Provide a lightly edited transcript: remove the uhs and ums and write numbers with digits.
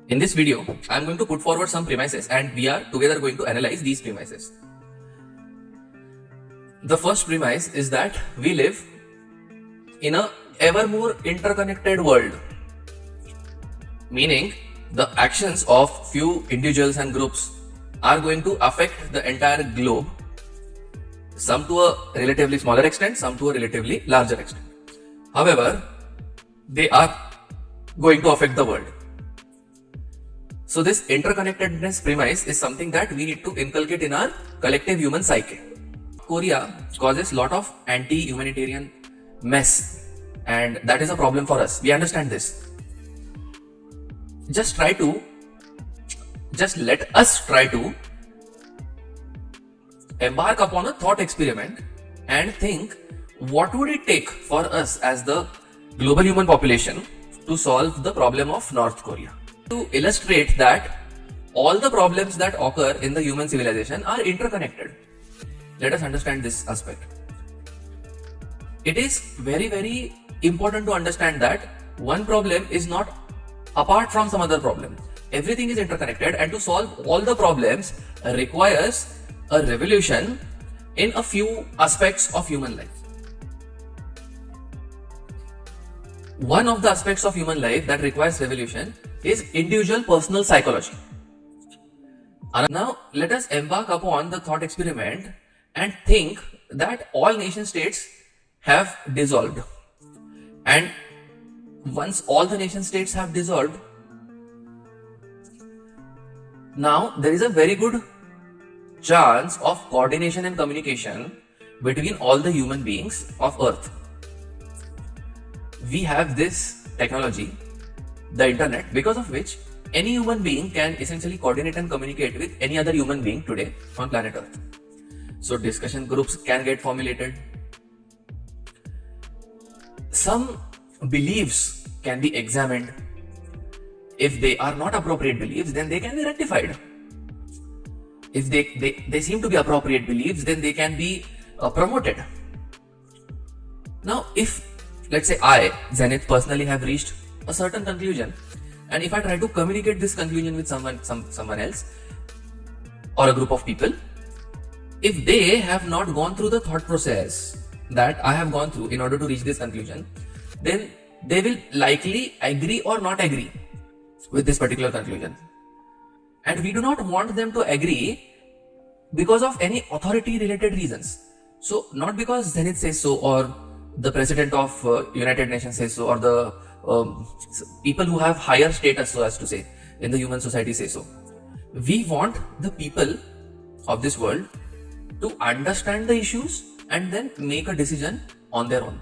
In this video, I am going to put forward some premises and we are together going to analyze these premises. The first premise is that we live in a ever more interconnected world, meaning the actions of few individuals and groups are going to affect the entire globe, some to a relatively smaller extent, some to a relatively larger extent. However, they are going to affect the world. So this interconnectedness premise is something that we need to inculcate in our collective human psyche. Korea causes lot of anti-humanitarian mess, and that is a problem for us. We understand this. Just let us try to embark upon a thought experiment and think what would it take for us as the global human population to solve the problem of North Korea. To illustrate that all the problems that occur in the human civilization are interconnected. Let us understand this aspect. It is very, very important to understand that one problem is not apart from some other problem. Everything is interconnected, and to solve all the problems requires a revolution in a few aspects of human life. One of the aspects of human life that requires revolution is individual personal psychology. Now let us embark upon the thought experiment and think that all nation states have dissolved, and once all the nation states have dissolved, now there is a very good chance of coordination and communication between all the human beings of Earth. We have this technology, the internet, because of which any human being can essentially coordinate and communicate with any other human being today on planet Earth. So discussion groups can get formulated. Some beliefs can be examined. If they are not appropriate beliefs, then they can be rectified. If they seem to be appropriate beliefs, then they can be promoted. Now, if let's say I, Zenith, personally have reached a certain conclusion, and if I try to communicate this conclusion with someone else or a group of people, if they have not gone through the thought process that I have gone through in order to reach this conclusion, then they will likely agree or not agree with this particular conclusion. And we do not want them to agree because of any authority related reasons. So not because Zenith says so, or the president of United Nations says so, or the people who have higher status, so as to say, in the human society say so. We want the people of this world to understand the issues and then make a decision on their own.